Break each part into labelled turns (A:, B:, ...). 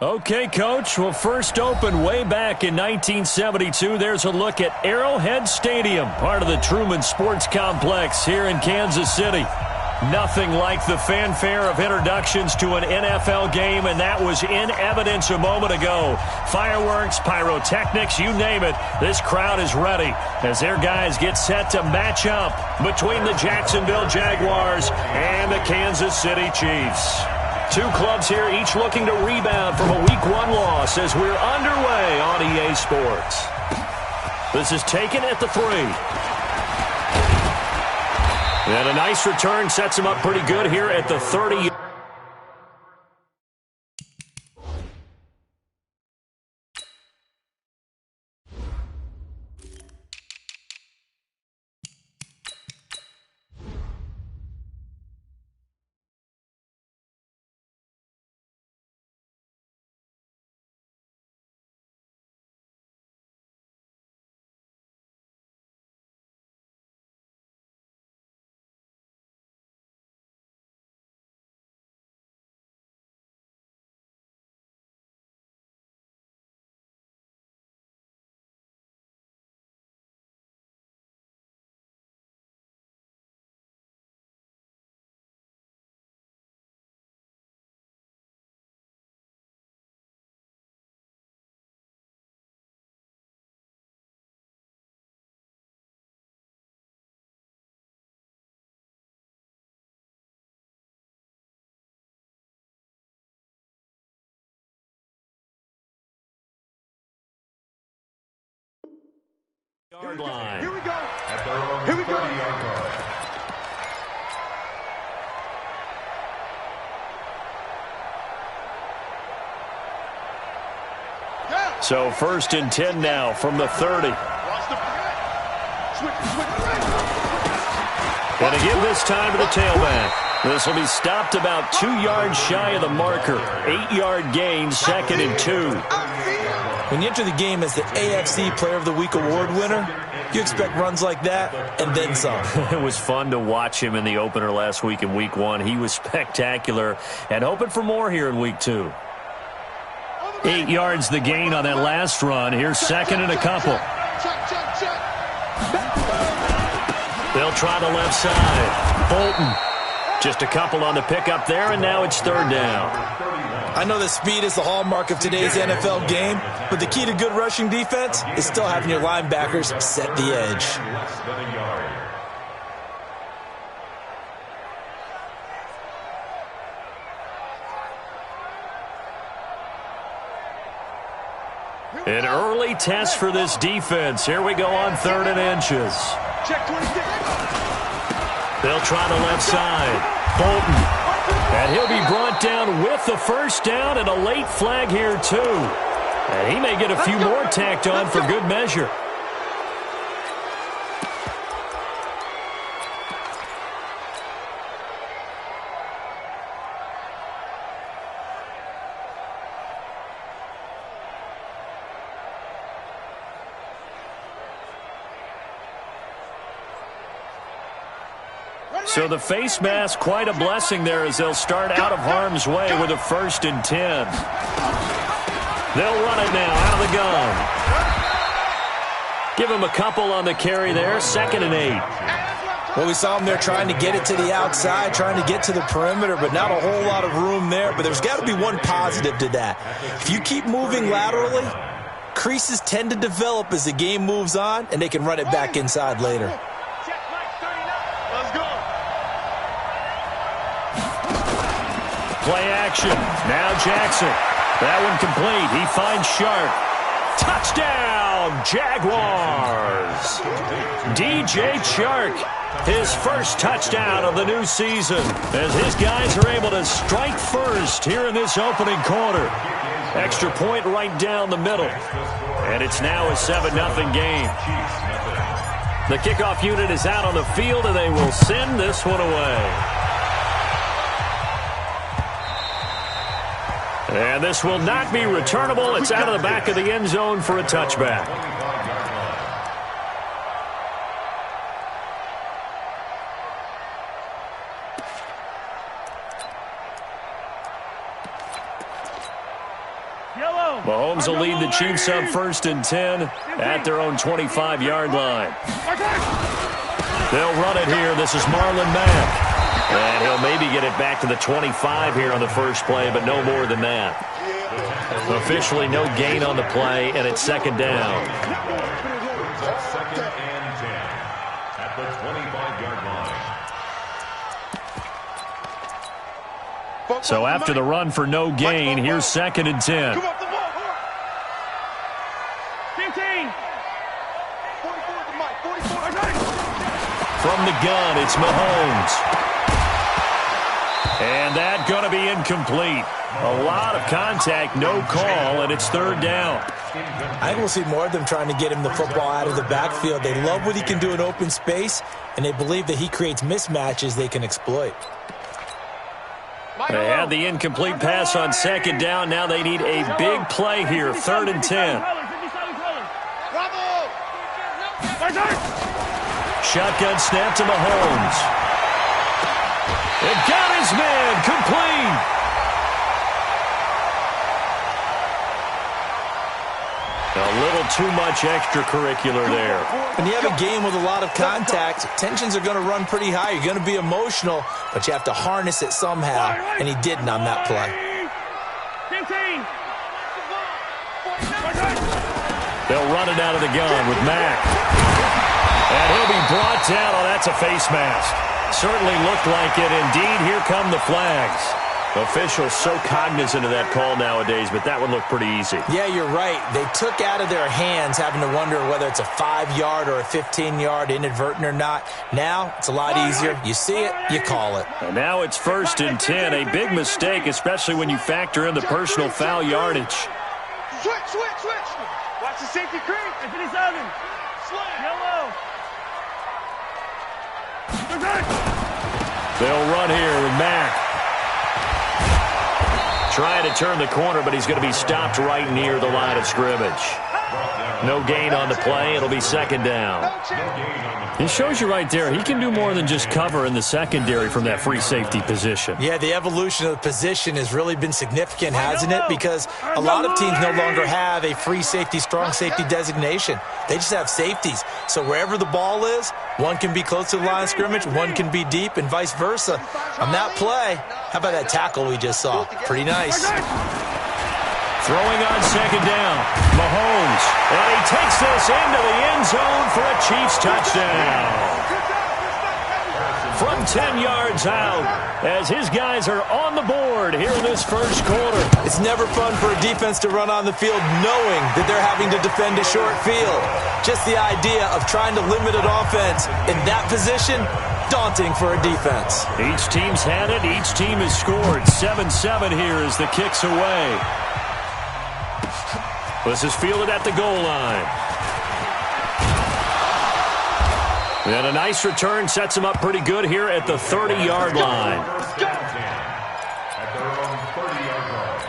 A: Okay, Coach. Well, first opened way back in 1972. There's a look at Arrowhead Stadium, part of the Truman Sports Complex here in Kansas City. Nothing like the fanfare of introductions to an NFL game, and that was in evidence a moment ago. Fireworks, pyrotechnics, you name it. This crowd is ready as their guys get set to match up between the Jacksonville Jaguars and the Kansas City Chiefs. Two clubs here, each looking to rebound from a Week 1 loss as we're underway on EA Sports. This is taken at the 3. And a nice return sets him up pretty good here at the 30. Yard line.
B: Here we go. Here we go.
A: So 1st and 10 now from the 30. Going to give this time to the tailback. This will be stopped about 2 yards shy of the marker. 8-yard gain, 2nd and 2.
C: When you enter the game as the AFC Player of the Week award winner, you expect runs like that and then some.
A: It was fun to watch him in the opener last week in Week 1. He was spectacular and hoping for more here in Week 2. 8 yards the gain on that last run. Here's 2nd and a couple. They'll try the left side. Bolton. Just a couple on the pickup there, and now it's 3rd down.
C: I know that speed is the hallmark of today's NFL game, but the key to good rushing defense is still having your linebackers set the edge.
A: An early test for this defense. Here we go on 3rd and inches. They'll try the left side. Bolton. And he'll be brought down with the 1st down and a late flag here, too. And he may get a few more tacked on for good measure. So the face mask, quite a blessing there as they'll start out of harm's way with a 1st and 10. They'll run it now out of the gun. Give him a couple on the carry there, 2nd and 8.
C: Well, we saw him there trying to get it to the outside, trying to get to the perimeter, but not a whole lot of room there. But there's got to be one positive to that. If you keep moving laterally, creases tend to develop as the game moves on, and they can run it back inside later.
A: Play action. Now Jackson. That one complete. He finds Sharp. Touchdown, Jaguars. DJ Chark, his first touchdown of the new season as his guys are able to strike first here in this opening quarter. Extra point right down the middle. And it's now a 7-0 game. The kickoff unit is out on the field, and they will send this one away. And this will not be returnable. It's out of the back of the end zone for a touchback. Mahomes will lead the Chiefs up 1st and 10 at their own 25-yard line. They'll run it here. This is Marlon Mack. And he'll maybe get it back to the 25 here on the first play, but no more than that. Officially no gain on the play, and it's 2nd down.
B: 2nd and 10 at the 25-yard line.
A: So after the run for no gain, here's 2nd and 10.
D: 15.
A: From the gun, it's Mahomes. And that going to be incomplete. A lot of contact, no call, and it's 3rd down.
C: I think we'll see more of them trying to get him the football out of the backfield. They love what he can do in open space, and they believe that he creates mismatches they can exploit.
A: They had the incomplete pass on 2nd down. Now they need a big play here, 3rd and 10. Shotgun snap to Mahomes. It got his man, complete. A little too much extracurricular there.
C: When you have a game with a lot of contact, tensions are going to run pretty high. You're going to be emotional, but you have to harness it somehow, and he didn't on that play.
D: 15.
A: They'll run it out of the gun with Mack. And he'll be brought down. Oh, that's a face mask. Certainly looked like it. Indeed, here come the flags. Officials so cognizant of that call nowadays, but that one looked pretty easy.
C: Yeah, you're right. They took out of their hands having to wonder whether it's a 5-yard or a 15-yard, inadvertent or not. Now, it's a lot easier. You see it, you call it.
A: And now it's 1st and 10. A big mistake, especially when you factor in the personal foul yardage.
D: Switch. Watch the safety creep. 57. Yellow.
A: They'll run here with Mack. Trying to turn the corner, but he's going to be stopped right near the line of scrimmage. No gain on the play. It'll be 2nd down. It shows you right there, he can do more than just cover in the secondary from that free safety position.
C: Yeah, the evolution of the position has really been significant, hasn't it? Because a lot of teams no longer have a free safety, strong safety designation. They just have safeties. So wherever the ball is, one can be close to the line of scrimmage, one can be deep, and vice versa. On that play, how about that tackle we just saw? Pretty nice.
A: Throwing on 2nd down, Mahomes, and he takes this into the end zone for a Chiefs touchdown. From 10 yards out, as his guys are on the board here in this first quarter.
C: It's never fun for a defense to run on the field knowing that they're having to defend a short field. Just the idea of trying to limit an offense in that position, daunting for a defense.
A: Each team's had it. Each team has scored. 7-7 here as the kick's away. This is fielded at the goal line. And a nice return sets him up pretty good here at the 30-yard line.
B: At their own 30-yard line.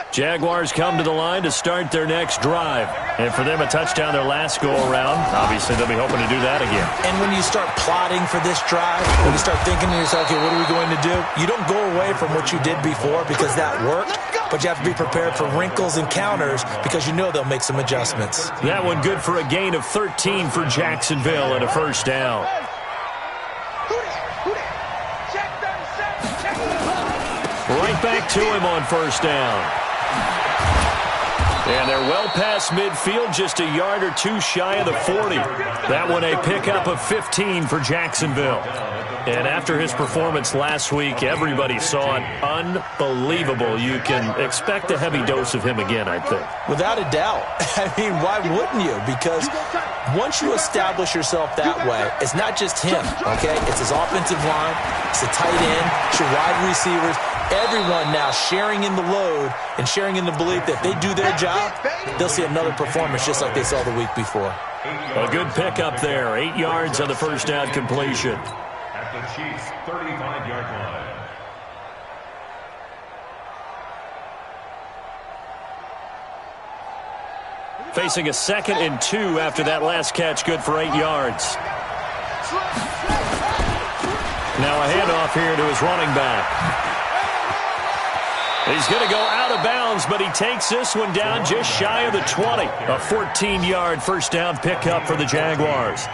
A: Jaguars come to the line to start their next drive. And for them, a touchdown their last go-around. Obviously, they'll be hoping to do that again.
C: And when you start plotting for this drive, when you start thinking to yourself, okay, what are we going to do? You don't go away from what you did before because that worked, but you have to be prepared for wrinkles and counters because you know they'll make some adjustments.
A: That one good for a gain of 13 for Jacksonville and a first down. Right back to him on first down. And they're well past midfield, just a yard or two shy of the 40. That one a pickup of 15 for Jacksonville. And after his performance last week, everybody saw it. Unbelievable. You can expect a heavy dose of him again, I think.
C: Without a doubt. I mean, why wouldn't you? Because once you establish yourself that way, it's not just him, okay? It's his offensive line, it's the tight end, it's your wide receivers. Everyone now sharing in the load and sharing in the belief that if they do their job, they'll see another performance just like they saw the week before.
A: A good pickup there. 8 yards on the first down completion.
B: At the Chiefs' 35-yard line.
A: Facing a 2nd and 2 after that last catch, good for 8 yards. Now a handoff here to his running back. He's going to go out of bounds, but he takes this one down just shy of the 20. A 14-yard first down pickup for the Jaguars.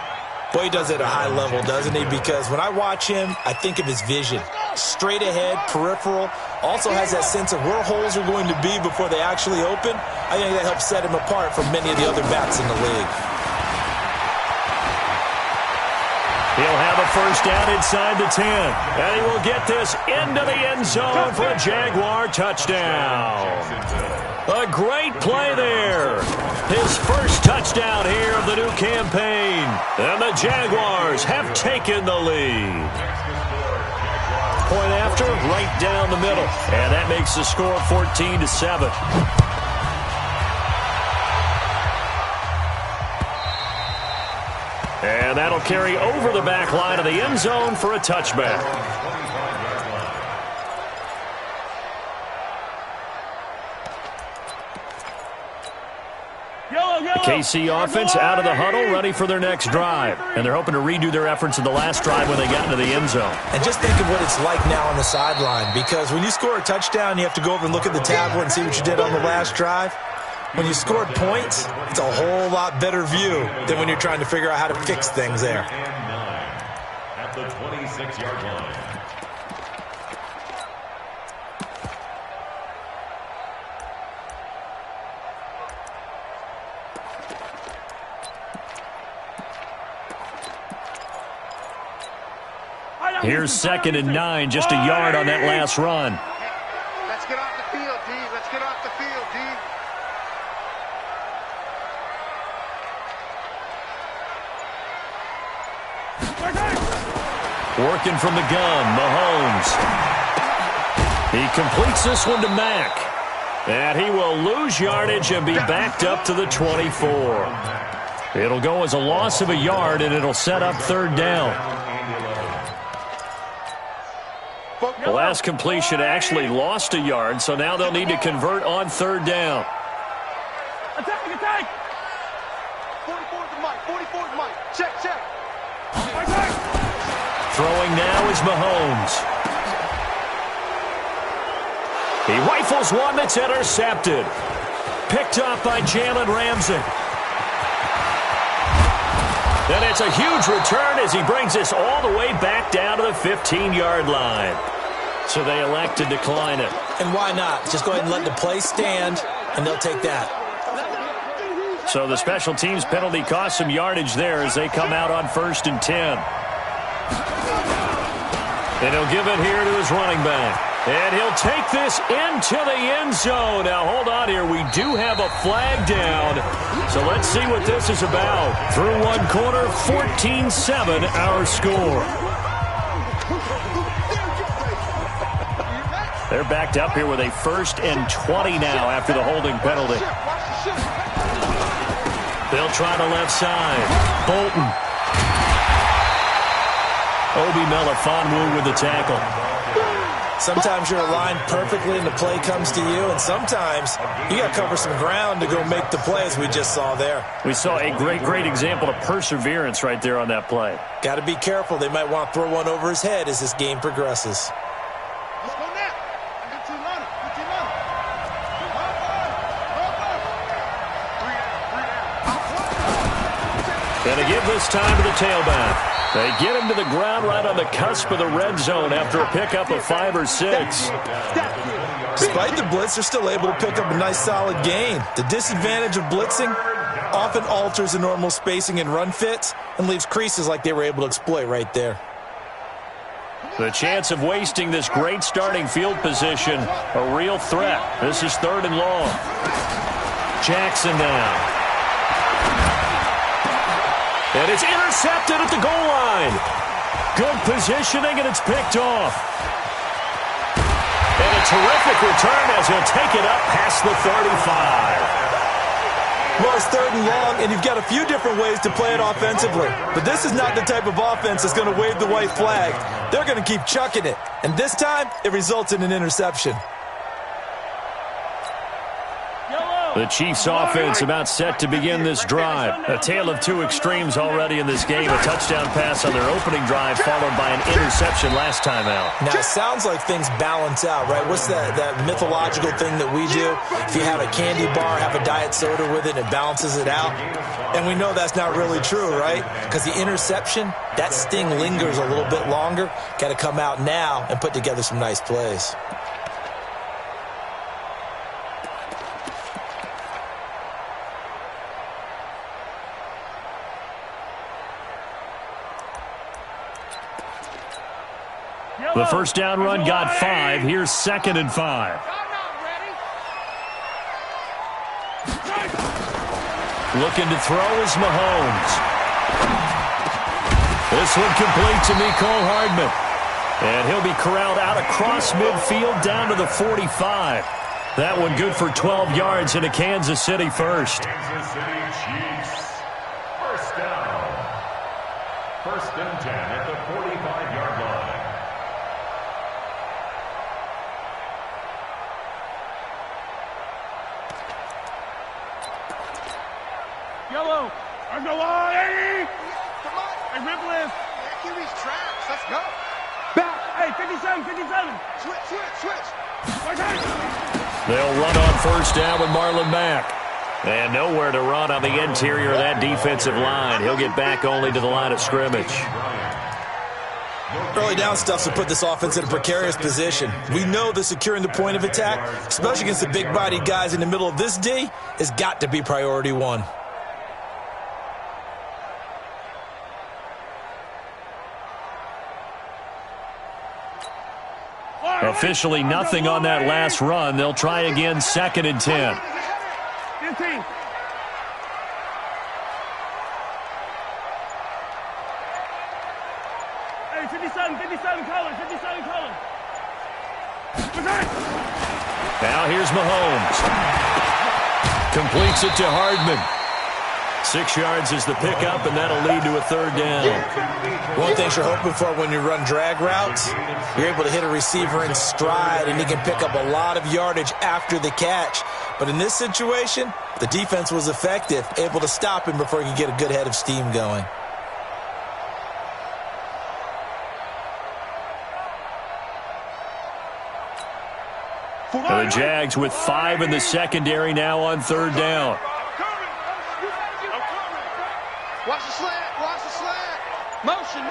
C: Boy, he does it at a high level, doesn't he? Because when I watch him, I think of his vision. Straight ahead, peripheral. Also has that sense of where holes are going to be before they actually open. I think that helps set him apart from many of the other backs in the league.
A: He'll have a first down inside the 10. And he will get this into the end zone for a Jaguar touchdown. A great play there. His first touchdown here of the new campaign. And the Jaguars have taken the lead. Point after, right down the middle. And that makes the score 14-7. And that'll carry over the back line of the end zone for a touchback. The KC offense out of the huddle, ready for their next drive. And they're hoping to redo their efforts in the last drive when they got into the end zone.
C: And just think of what it's like now on the sideline, because when you score a touchdown, you have to go over and look at the tablet and see what you did on the last drive. When you scored points, it's a whole lot better view than when you're trying to figure out how to fix things there.
B: At the 26-yard line.
A: Here's 2nd and 9, just a yard on that last run.
E: Let's get off the field, D. Let's get off the field, D.
A: Working from the gun, Mahomes. He completes this one to Mack. And he will lose yardage and be backed up to the 24. It'll go as a loss of a yard, and it'll set up 3rd down. The last completion actually lost a yard, so now they'll need to convert on 3rd down.
D: Attack, attack!
E: 44 to Mike, 44 to Mike. Check, check.
A: Throwing now is Mahomes. He rifles one that's intercepted. Picked up by Jalen Ramsey. And it's a huge return as he brings this all the way back down to the 15-yard line. So they elect to decline it.
C: And why not? Just go ahead and let the play stand, and they'll take that.
A: So the special teams penalty cost some yardage there as they come out on 1st and 10. And he'll give it here to his running back. And he'll take this into the end zone. Now, hold on here. We do have a flag down. So let's see what this is about. Through one quarter, 14-7, our score. They're backed up here with a 1st and 20 now after the holding penalty. They'll try the left side. Bolton. Obi Melifonwu with the tackle.
C: Sometimes you're aligned perfectly and the play comes to you, and sometimes you got to cover some ground to go make the play, as we just saw there.
A: We saw a great example of perseverance right there on that play.
C: Got to be careful. They might want to throw one over his head as this game progresses.
E: Let's go now. Good team running. Good team running.
A: And they give this time to the tailback. They get him to the ground right on the cusp of the red zone after a pickup of 5 or 6.
C: Despite the blitz, they're still able to pick up a nice solid gain. The disadvantage of blitzing often alters the normal spacing and run fits and leaves creases like they were able to exploit right there.
A: The chance of wasting this great starting field position, a real threat. This is 3rd and long. Jackson now. And it's intercepted at the goal line. Good positioning, and it's picked off. And a terrific return as he'll take it up past the 35.
C: Well, it's 3rd and long, and you've got a few different ways to play it offensively. But this is not the type of offense that's going to wave the white flag. They're going to keep chucking it. And this time, it results in an interception.
D: Yellow.
A: The Chiefs offense about set to begin this drive. A tale of two extremes already in this game. A touchdown pass on their opening drive followed by an interception last time out.
C: Now, it sounds like things balance out, right? What's that mythological thing that we do? If you have a candy bar, have a diet soda with it, it balances it out. And we know that's not really true, right? Because the interception, that sting lingers a little bit longer. Got to come out now and put together some nice plays.
A: The first down run got 5. Here's 2nd and 5. Looking to throw is Mahomes. This one complete to Mecole Hardman. And he'll be corralled out across midfield down to the 45. That one good for 12 yards into Kansas City first.
B: Kansas City Chiefs. First down. 1st and 10 at the 45-yard line.
D: Yellow. Let's go on, Eddie.
E: Come on.
D: Hey, rip list.
E: QB's traps. Let's go.
D: Back. Hey, 57, 57.
E: Switch.
D: Right hand.
A: They'll run on first down with Marlon Mack. And nowhere to run on the interior of that defensive line. He'll get back only to the line of scrimmage.
C: Early down stuff to put this offense in a precarious position. We know that securing the point of attack, especially against the big-bodied guys in the middle of this D, has got to be priority one.
A: Officially nothing on that last run. They'll try again 2nd and 10.
D: 15. Hey, 57, color. 57, color.
A: Now here's Mahomes. Completes it to Hardman. 6 yards is the pickup, and that'll lead to a 3rd down.
C: One thing you're hoping for when you run drag routes, you're able to hit a receiver in stride, and he can pick up a lot of yardage after the catch. But in this situation, the defense was effective, able to stop him before he could get a good head of steam going.
A: The Jags with 5 in the secondary now on 3rd down.
E: Watch the slant. Motion.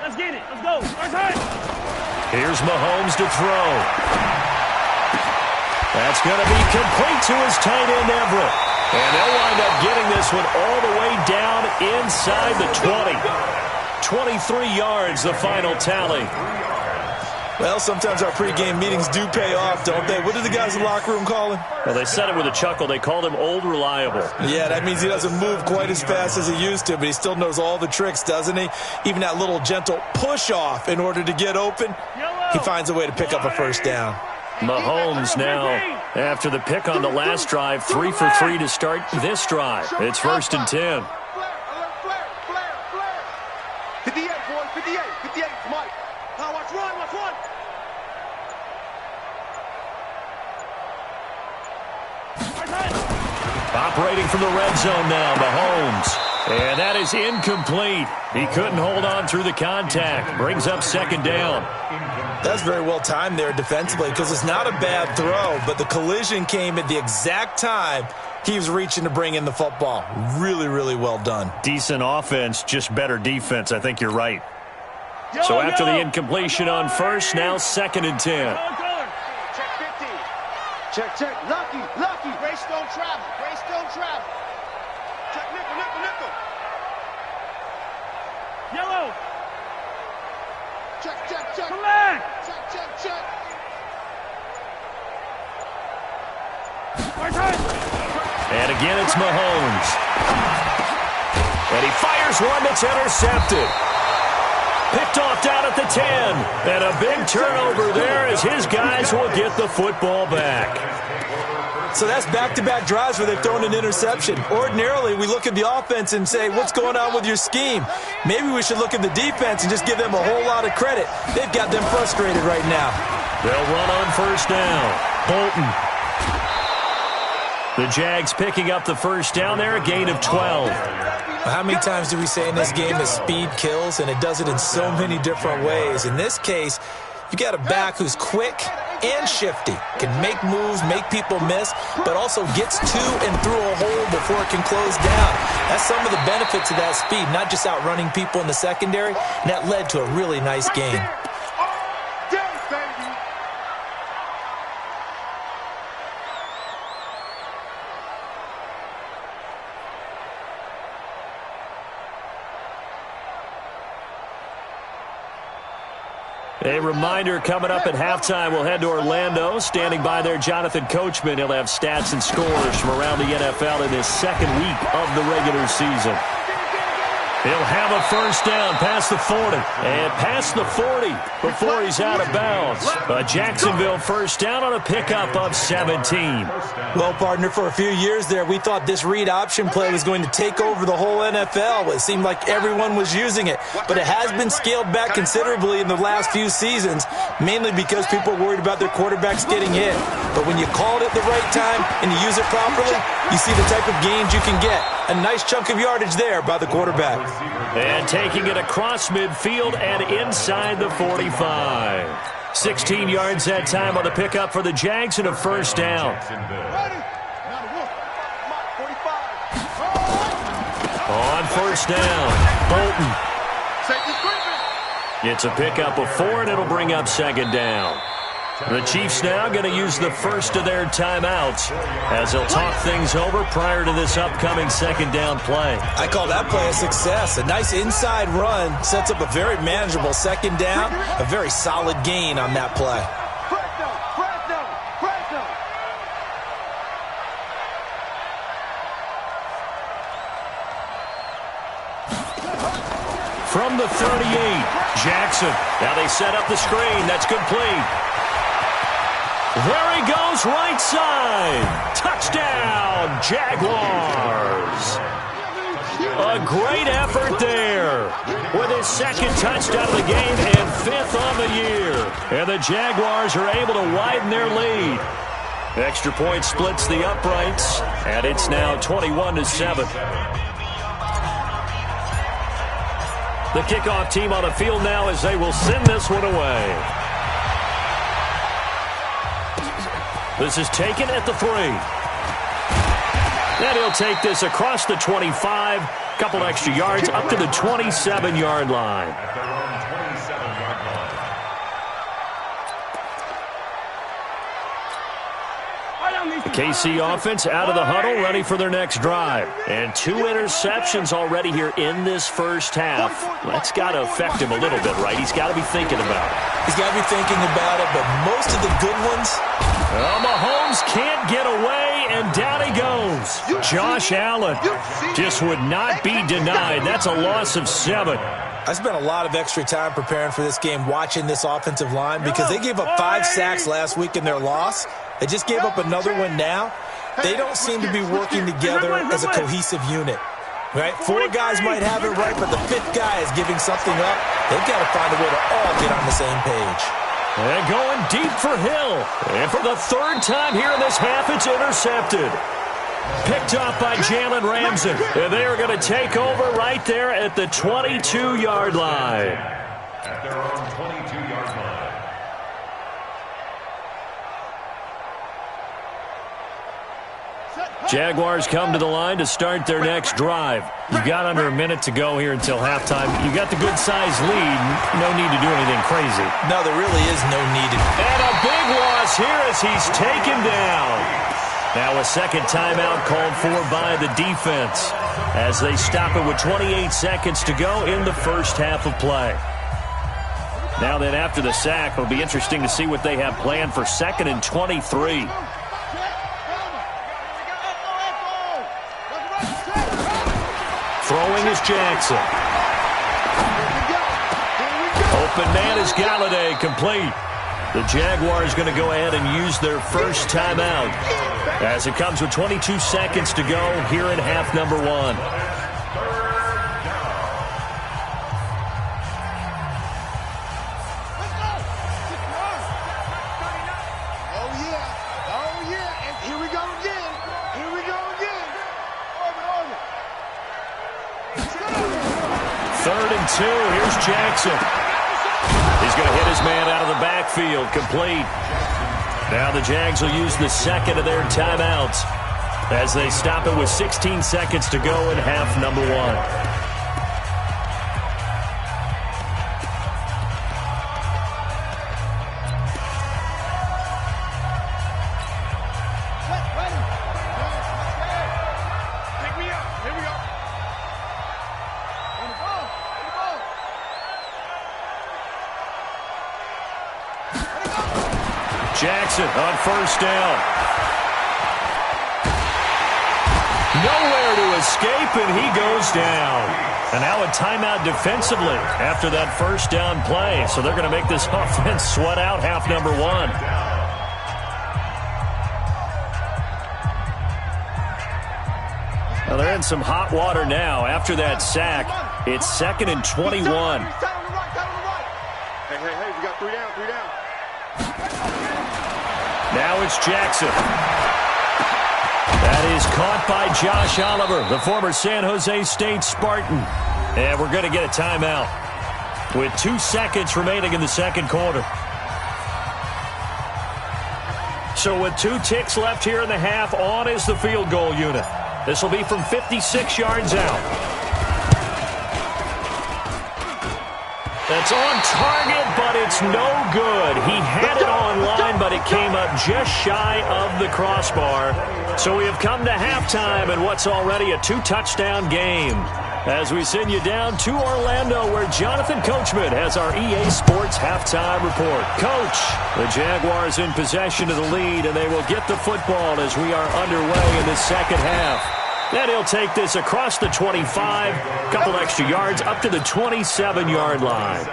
D: Let's get it. Let's go. Right hand.
A: Here's Mahomes to throw. That's going to be complete to his tight end, Everett. And they'll wind up getting this one all the way down inside the 20. 23 yards, the final tally.
C: Well, sometimes our pregame meetings do pay off, don't they? What did the guys in the locker room call him?
A: Well, they said it with a chuckle. They called him Old Reliable.
C: Yeah, that means he doesn't move quite as fast as he used to, but he still knows all the tricks, doesn't he? Even that little gentle push-off in order to get open, he finds a way to pick up a first down.
A: Mahomes now, after the pick on the last drive, 3 for 3 to start this drive. It's 1st and 10.
E: Flare. 58, boy. 58, Mike. Now watch run.
A: Operating from the red zone now, Mahomes. And that is incomplete. He couldn't hold on through the contact. Brings up 2nd down.
C: That's very well timed there defensively because it's not a bad throw, but the collision came at the exact time he was reaching to bring in the football. Really, really well done.
A: Decent offense, just better defense. I think you're right. So after the incompletion on first, now 2nd and 10.
E: Check 15. Check. Lucky. Grace don't travel. Check nickel.
D: Yellow.
E: Check.
D: Come back.
E: Check.
D: Right hand.
A: And again, it's Mahomes. And he fires one that's intercepted. Picked off down at the 10. And a big turnover there as his guys will get the football back.
C: So that's back-to-back drives where they've thrown an interception. Ordinarily, we look at the offense and say, what's going on with your scheme? Maybe we should look at the defense and just give them a whole lot of credit. They've got them frustrated right now.
A: They'll run on first down. Bolton. The Jags picking up the first down there, a gain of 12.
C: How many times do we say in this game that speed kills, and it does it in so many different ways? In this case, you got a back who's quick and shifty, can make moves, make people miss, but also gets to and through a hole before it can close down. That's some of the benefits of that speed, not just outrunning people in the secondary, and that led to a really nice game.
A: A reminder, coming up at halftime, we'll head to Orlando. Standing by there, Jonathan Coachman. He'll have stats and scores from around the NFL in his second week of the regular season. He'll have a first down past the 40. And past the 40 before he's out of bounds. A Jacksonville first down on a pickup of 17.
C: Well, partner, for a few years there, we thought this read option play was going to take over the whole NFL. It seemed like everyone was using it. But it has been scaled back considerably in the last few seasons, mainly because people are worried about their quarterbacks getting hit. But when you call it at the right time and you use it properly, you see the type of gains you can get. A nice chunk of yardage there by the quarterback.
A: And taking it across midfield and inside the 45. 16 yards that time on the pickup for the Jags and a first down. On first down, Bolton. It's a pickup of 4, and it'll bring up second down. The Chiefs now going to use the first of their timeouts as they'll talk things over prior to this upcoming second down play.
C: I call that play a success. A nice inside run sets up a very manageable second down, a very solid gain on that play.
A: From the 38, Jackson. Now they set up the screen. That's complete. There he goes, right side. Touchdown, Jaguars. A great effort there with his second touchdown of the game and 5th on the year. And the Jaguars are able to widen their lead. Extra point splits the uprights, and it's now 21-7. The kickoff team on the field now as they will send this one away. This is taken at the 3. And he'll take this across the 25. Couple extra yards up to the 27-yard line. The KC offense out of the huddle, ready for their next drive. And 2 interceptions already here in this first half. That's got to affect him a little bit, right? He's got to be thinking about it.
C: He's got to be thinking about it, but most of the good ones...
A: Mahomes can't get away, and down he goes. Josh Allen just would not be denied. That's a loss of 7.
C: I spent a lot of extra time preparing for this game, watching this offensive line, because they gave up 5 sacks last week in their loss. They just gave up another one now. They don't seem to be working together as a cohesive unit. Right? 4 guys might have it right, but the 5th guy is giving something up. They've got to find a way to all get on the same page.
A: And going deep for Hill. And for the 3rd time here in this half, it's intercepted. Picked off by Jalen Ramsey. And they are going to take over right there at the 22-yard line.
B: At their own 22-yard line.
A: Jaguars come to the line to start their next drive. You've got under a minute to go here until halftime. You got the good-sized lead. No need to do anything crazy.
C: No, there really is no need.
A: And a big loss here as he's taken down. Now a second timeout called for by the defense as they stop it with 28 seconds to go in the first half of play. Now then, after the sack, it'll be interesting to see what they have planned for 2nd and 23. Throwing is Jackson. Open man is Galladay, complete. The Jaguars going to go ahead and use their first timeout as it comes with 22 seconds to go here in half number 1. and 2. Here's Jackson. He's going to hit his man out of the backfield. Complete. Now the Jags will use the second of their timeouts as they stop it with 16 seconds to go in half number 1. Jackson on first down. Nowhere to escape, and he goes down. And now a timeout defensively after that first down play. So they're going to make this offense sweat out half number 1. Well, they're in some hot water now after that sack. It's 2nd and 21.
E: Hey, we got 3 down, 3 down.
A: Now it's Jackson. That is caught by Josh Oliver, the former San Jose State Spartan. And we're going to get a timeout with 2 seconds remaining in the second quarter. So with 2 ticks left here in the half, on is the field goal unit. This will be from 56 yards out. That's on target, but it's no good. He had it on line, but it came up just shy of the crossbar. So we have come to halftime in what's already a 2-touchdown game. As we send you down to Orlando, where Jonathan Coachman has our EA Sports halftime report. Coach, the Jaguars in possession of the lead, and they will get the football as we are underway in the second half. Then he'll take this across the 25, couple extra yards up to the 27-yard line.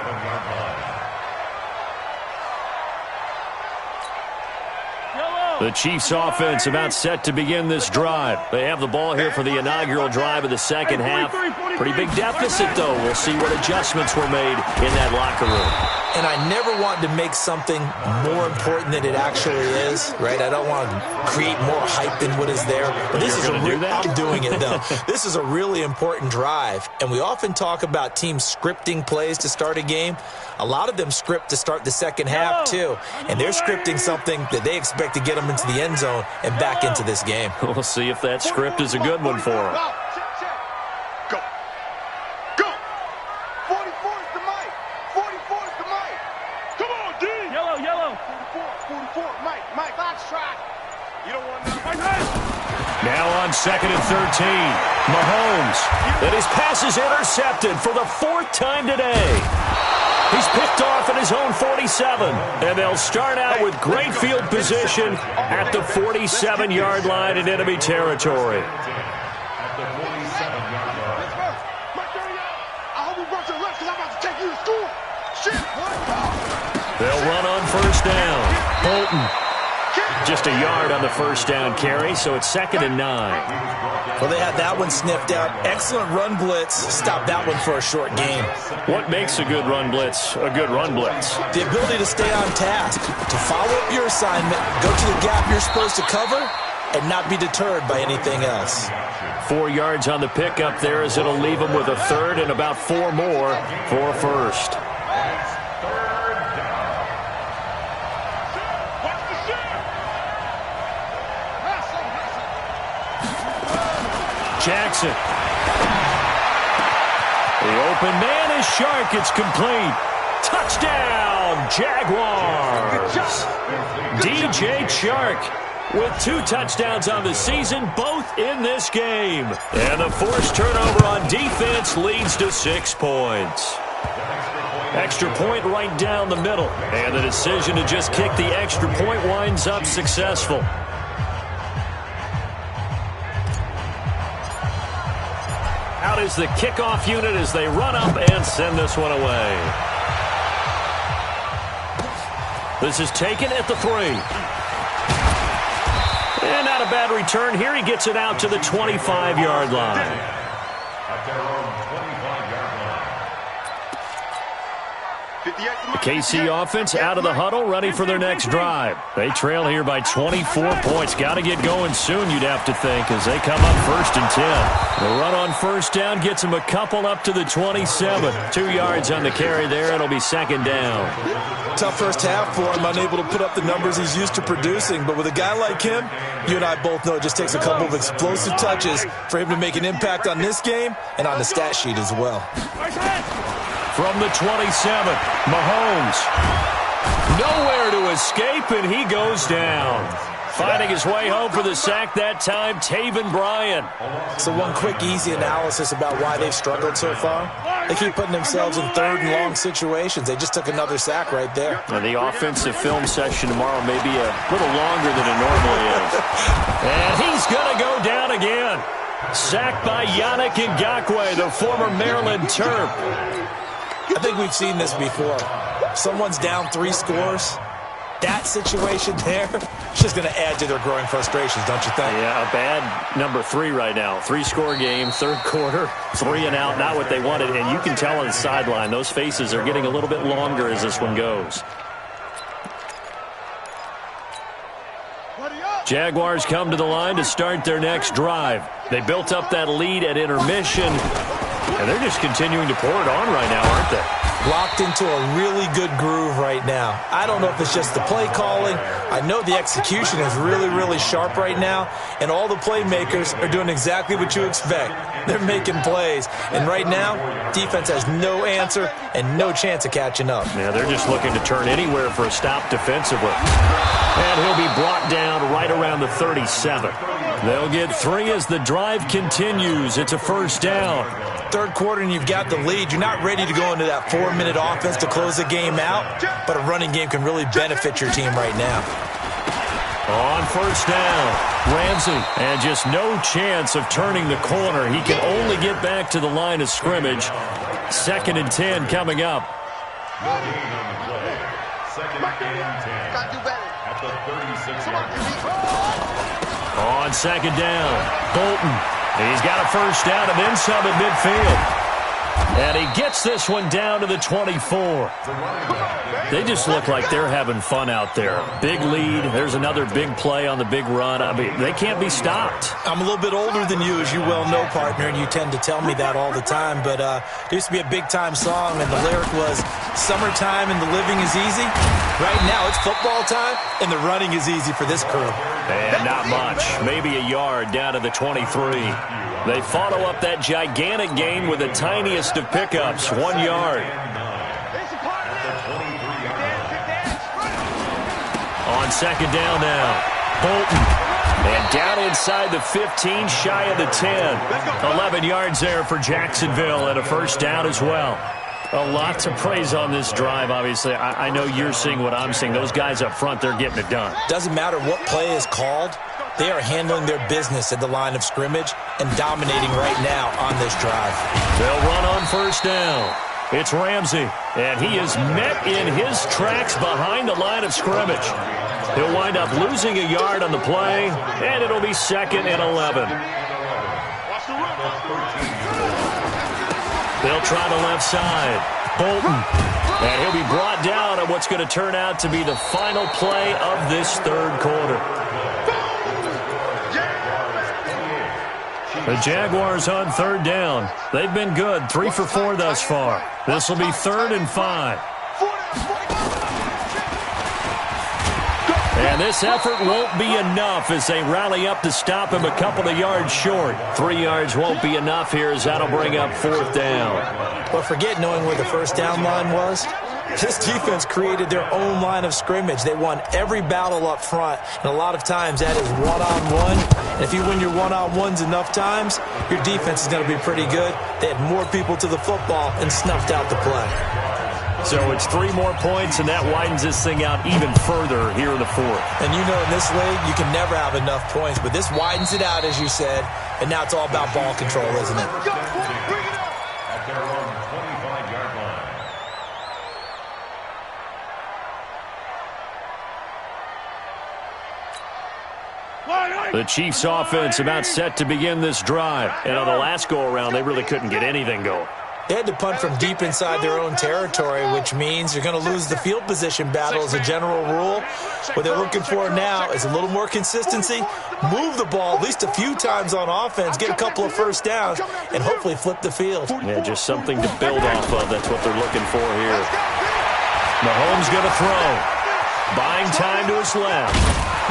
A: The Chiefs offense about set to begin this drive. They have the ball here for the inaugural drive of the second half. Pretty big deficit, though. We'll see what adjustments were made in that locker room.
C: And I never want to make something more important than it actually is, right? I don't want to create more hype than what is there. But this is I'm doing it, though. This is a really important drive. And we often talk about teams scripting plays to start a game. A lot of them script to start the second half, too. And they're scripting something that they expect to get them into the end zone and back into this game.
A: We'll see if that script is a good one for them.
E: Go. Go. 44 is the mic. 44 is the mic. Come on, D.
D: Yellow.
E: 44, Mike, box track. You don't want nothing.
A: Now on 2nd and 13, Mahomes. And his pass is intercepted for the 4th time today. He's picked off at his own 47, and they'll start out with great field position at the 47-yard line in enemy territory.
B: At the 47-yard line.
E: I hope we run to the left because I'm about to take you to school. Shit, what?
A: They'll run on first down. Bolton. Just a yard on the first down carry, so it's 2nd and 9.
C: Well, they had that one sniffed out. Excellent run blitz. Stop that one for a short gain.
A: What makes a good run blitz a good run blitz?
C: The ability to stay on task, to follow up your assignment, go to the gap you're supposed to cover, and not be deterred by anything else.
A: 4 yards on the pickup there as it'll leave them with a third and about 4 more for a first. Jackson. The open man is Shark. It's complete. Touchdown, Jaguars. DJ Shark with 2 touchdowns on the season, both in this game. And the forced turnover on defense leads to 6 points. Extra point right down the middle. And the decision to just kick the extra point winds up successful. Out is the kickoff unit as they run up and send this one away. This is taken at the 3. And not a bad return here. He gets it out to the 25-yard line.
B: At their own 25-yard line.
E: 58.
A: The KC offense out of the huddle, ready for their next drive. They trail here by 24 points. Got to get going soon, you'd have to think, as they come up 1st and 10. The run on first down gets them a couple up to the 27. 2 yards on the carry there. It'll be 2nd down.
C: Tough first half for him, unable to put up the numbers he's used to producing. But with a guy like him, you and I both know it just takes a couple of explosive touches for him to make an impact on this game and on the stat sheet as well.
A: From the 27, Mahomes. Nowhere to escape, and he goes down. Finding his way home for the sack that time, Taven Bryan.
C: So one quick, easy analysis about why they've struggled so far. They keep putting themselves in 3rd and long situations. They just took another sack right there.
A: And the offensive film session tomorrow may be a little longer than it normally is. And he's going to go down again. Sacked by Yannick Ngakoue, the former Maryland Terp.
C: I think we've seen this before. Someone's down 3 scores. That situation there is just going to add to their growing frustrations, don't you think?
A: Yeah, a bad number 3 right now. 3-score game, 3rd quarter, 3 and out, not what they wanted. And you can tell on the sideline, those faces are getting a little bit longer as this one goes. Jaguars come to the line to start their next drive. They built up that lead at intermission, and they're just continuing to pour it on right now, aren't they?
C: Locked into a really good groove right now. I don't know if it's just the play calling. I know the execution is really, really sharp right now, and all the playmakers are doing exactly what you expect. They're making plays, and right now, defense has no answer and no chance of catching up.
A: Yeah, they're just looking to turn anywhere for a stop defensively. And he'll be brought down right around the 37. They'll get 3 as the drive continues. It's a 1st down.
C: 3rd quarter and you've got the lead. You're not ready to go into that 4-minute offense to close the game out, but a running game can really benefit your team right now.
A: On 1st down, Ramsey, and just no chance of turning the corner. He can only get back to the line of scrimmage. 2nd and 10 coming up. On 2nd down, Bolton. He's got a 1st down and then some at midfield. And he gets this one down to the 24. They just look like they're having fun out there. Big lead. There's another big play on the big run. I mean, they can't be stopped.
C: I'm a little bit older than you, as you well know, partner, and you tend to tell me that all the time. But there used to be a big-time song, and the lyric was, "Summertime and the living is easy." Right now, it's football time, and the running is easy for this crew.
A: And not much. Maybe a yard down to the 23. They follow up that gigantic gain with the tiniest of pickups, 1 yard. On 2nd down now, Bolton. And down inside the 15, shy of the 10. 11 yards there for Jacksonville and a 1st down as well. A lot to praise on this drive, obviously. I know you're seeing what I'm seeing. Those guys up front, they're getting it done.
C: Doesn't matter what play is called. They are handling their business at the line of scrimmage and dominating right now on this drive.
A: They'll run on 1st down. It's Ramsey, and he is met in his tracks behind the line of scrimmage. He'll wind up losing a yard on the play, and it'll be 2nd and 11. They'll try the left side. Bolton. And he'll be brought down on what's going to turn out to be the final play of this 3rd quarter. The Jaguars on 3rd down. They've been good, 3 for 4 thus far. This will be 3rd and 5. And this effort won't be enough as they rally up to stop him a couple of yards short. 3 yards won't be enough here as that'll bring up 4th down.
C: But forget knowing where the 1st down line was. This defense created their own line of scrimmage. They won every battle up front, and a lot of times that is one-on-one. And if you win your one-on-ones enough times, your defense is going to be pretty good. They had more people to the football and snuffed out the play.
A: So it's 3 more points, and that widens this thing out even further here in the 4th.
C: And you know in this league, you can never have enough points, but this widens it out, as you said, and now it's all about ball control, isn't it?
B: At their own 25-yard line.
A: The Chiefs' offense about set to begin this drive. And on the last go-around, they really couldn't get anything going.
C: They had to punt from deep inside their own territory, which means you're going to lose the field position battle as a general rule. What they're looking for now is a little more consistency, move the ball at least a few times on offense, get a couple of first downs, and hopefully flip the field.
A: Yeah, just something to build off of. That's what they're looking for here. Mahomes going to throw. Buying time to his left.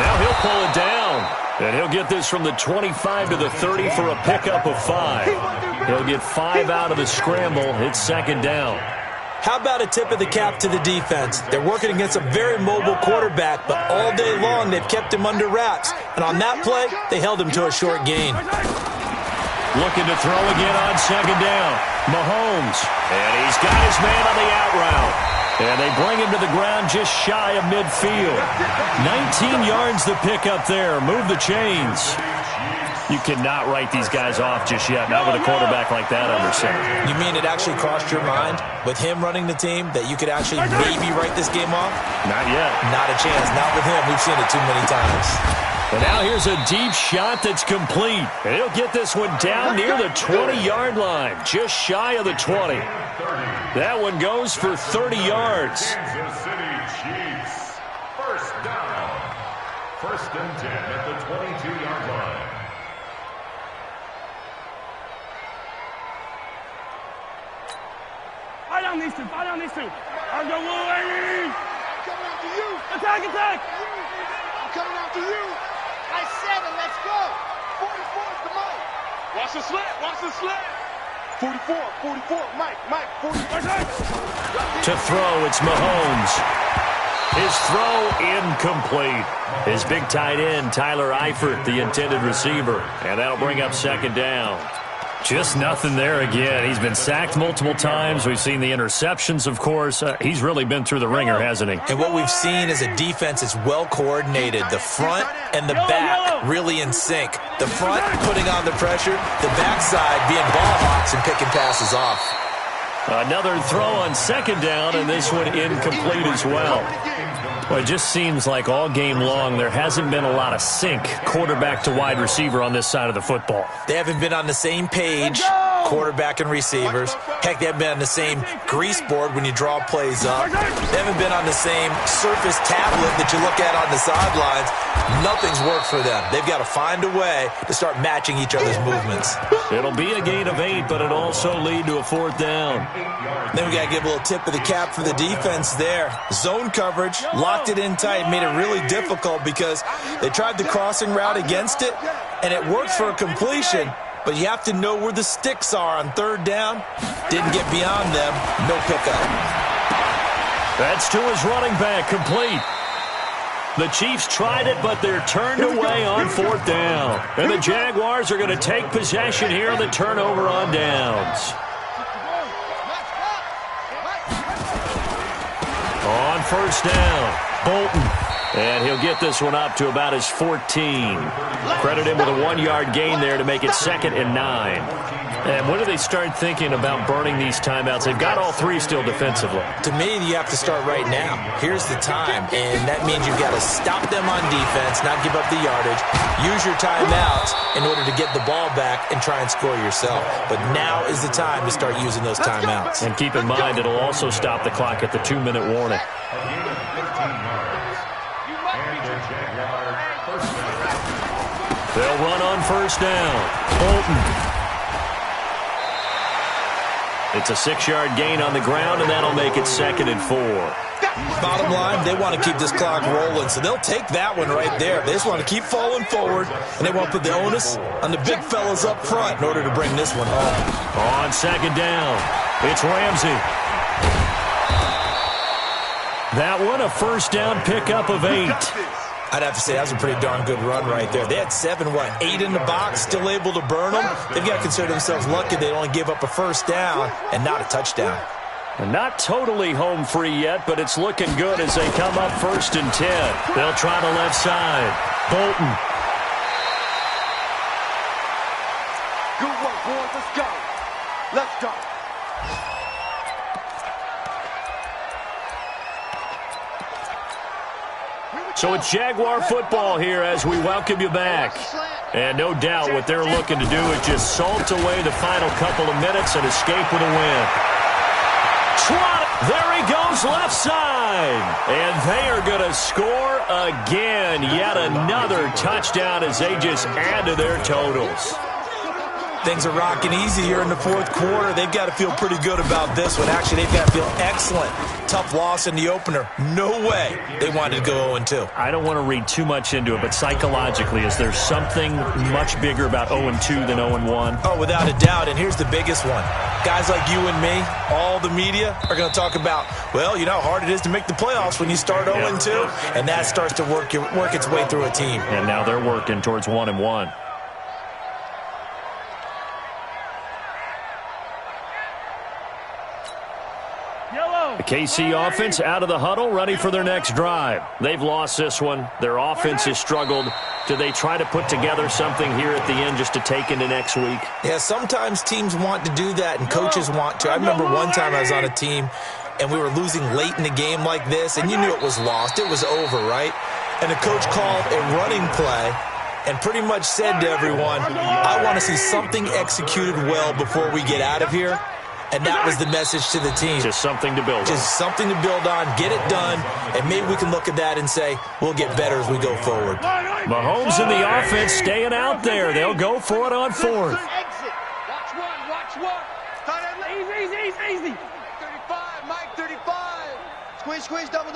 A: Now he'll pull it down. And he'll get this from the 25 to the 30 for a pickup of 5. He'll get 5 out of the scramble. It's second down.
C: How about a tip of the cap to the defense? They're working against a very mobile quarterback, but all day long they've kept him under wraps. And on that play, they held him to a short gain.
A: Looking to throw again on second down. Mahomes. And he's got his man on the out route. And they bring him to the ground just shy of midfield. 19 yards to pick up there. Move the chains. You cannot write these guys off just yet. Not with a quarterback like that under center.
C: You mean it actually crossed your mind with him running the team that you could actually maybe write this game off?
A: Not yet.
C: Not a chance. Not with him. We've seen it too many times.
A: And now here's a deep shot that's complete. And he'll get this one down near the 20-yard line. Just shy of the 20. That one goes for 30 yards.
B: Kansas City Chiefs. First down. First and 10 at the 22-yard line.
D: Fight on these two. Fight on these two. I'm going
E: I'm coming after you.
D: Attack, attack.
E: I'm coming after you. I 7, let's go. 44 is the mic.
D: Watch the slant. Watch the slant.
E: 44, Mike, 44.
A: To throw, it's Mahomes. His throw incomplete. His big tight end, Tyler Eifert, the intended receiver. And that'll bring up second down. Just nothing there again. He's been sacked multiple times. We've seen the interceptions, of course. He's really been through the ringer, hasn't he?
C: And what we've seen is a defense that's well coordinated. The front and the back really in sync. The front putting on the pressure, the backside being ball hawks and picking passes off.
A: Another throw on second down, and this one incomplete as well. Well, it just seems like all game long there hasn't been a lot of sync quarterback to wide receiver on this side of the football.
C: They haven't been on the same page, quarterback and receivers. Heck, they haven't been on the same grease board when you draw plays up. They haven't been on the same surface tablet that you look at on the sidelines. Nothing's worked for them. They've got to find a way to start matching each other's movements.
A: It'll be a gain of 8, but it'll also lead to a fourth down.
C: Then we got to give a little tip of the cap for the defense there. Zone coverage, locked it in tight, made it really difficult because they tried the crossing route against it, and it worked for a completion, but you have to know where the sticks are on third down. Didn't get beyond them, no pickup.
A: That's to his running back, complete. The Chiefs tried it, but they're turned away on fourth down. And the Jaguars are going to take possession here on the turnover on downs. On first down, Bolton. And he'll get this one up to about his 14. Credit him with a 1-yard gain there to make it 2nd and 9. And when do they start thinking about burning these timeouts? They've got all 3 still defensively.
C: To me, you have to start right now. Here's the time, and that means you've got to stop them on defense, not give up the yardage. Use your timeouts in order to get the ball back and try and score yourself. But now is the time to start using those timeouts.
A: And keep in mind, it'll also stop the clock at the 2-minute warning. They'll run on first down. Bolton. It's a 6-yard gain on the ground, and that'll make it 2nd and 4.
C: Bottom line, they want to keep this clock rolling, so they'll take that one right there. They just want to keep falling forward, and they want to put the onus on the big fellas up front in order to bring this one home.
A: On second down, it's Ramsey. That one, a first down pickup of 8.
C: I'd have to say that was a pretty darn good run right there. They had 8 in the box, still able to burn them. They've got to consider themselves lucky they only gave up a first down and not a touchdown.
A: And not totally home free yet, but it's looking good as they come up 1st and 10. They'll try the left side. Bolton.
E: Good work, boys. Let's go. Let's go.
A: So it's Jaguar football here as we welcome you back. And no doubt what they're looking to do is just salt away the final couple of minutes and escape with a win. There he goes left side. And they are going to score again. Yet another touchdown as they just add to their totals.
C: Things are rocking easy here in the fourth quarter. They've got to feel pretty good about this one. Actually, they've got to feel excellent. Tough loss in the opener. No way they wanted to go 0-2.
A: I don't want to read too much into it, but psychologically, is there something much bigger about 0-2 than 0-1?
C: Oh, without a doubt, and here's the biggest one. Guys like you and me, all the media, are going to talk about, well, you know how hard it is to make the playoffs when you start 0-2, and that starts to work its way through a team.
A: And now they're working towards 1-1. The KC offense out of the huddle, ready for their next drive. They've lost this one. Their offense has struggled. Do they try to put together something here at the end just to take into next week?
C: Yeah, sometimes teams want to do that and coaches want to. I remember one time I was on a team and we were losing late in the game like this, and you knew it was lost. It was over, right? And the coach called a running play and pretty much said to everyone, I want to see something executed well before we get out of here. And that was the message to the team.
A: Just something to build on.
C: Just something to build on, get it done, and maybe we can look at that and say, we'll get better as we go forward.
A: Mahomes and the offense staying out there. They'll go for it on fourth.
E: Exit. Watch one. Easy. 35, Mike, 35. Squeeze, double.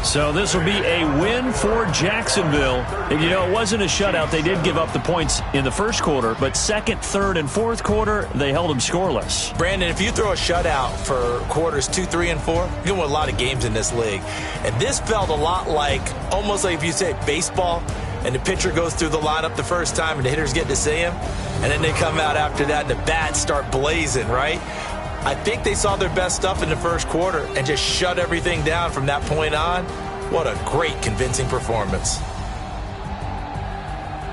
A: So this will be a win for Jacksonville. And, you know, it wasn't a shutout. They did give up the points in the first quarter, but second, third, and fourth quarter, they held them scoreless.
C: Brandon, if you throw a shutout for quarters 2, 3, and 4, you're going to win a lot of games in this league. And this felt a lot like, almost like if you say baseball, and the pitcher goes through the lineup the first time and the hitters get to see him, and then they come out after that and the bats start blazing, right? I think they saw their best stuff in the first quarter and just shut everything down from that point on. What a great, convincing performance.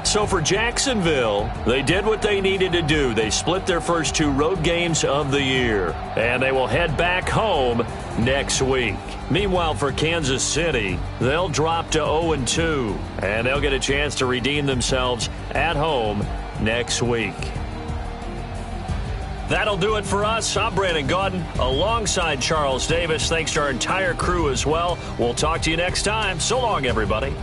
A: So for Jacksonville, they did what they needed to do. They split their first 2 road games of the year, and they will head back home next week. Meanwhile, for Kansas City, they'll drop to 0-2, and they'll get a chance to redeem themselves at home next week. That'll do it for us. I'm Brandon Gaudin alongside Charles Davis. Thanks to our entire crew as well. We'll talk to you next time. So long, everybody.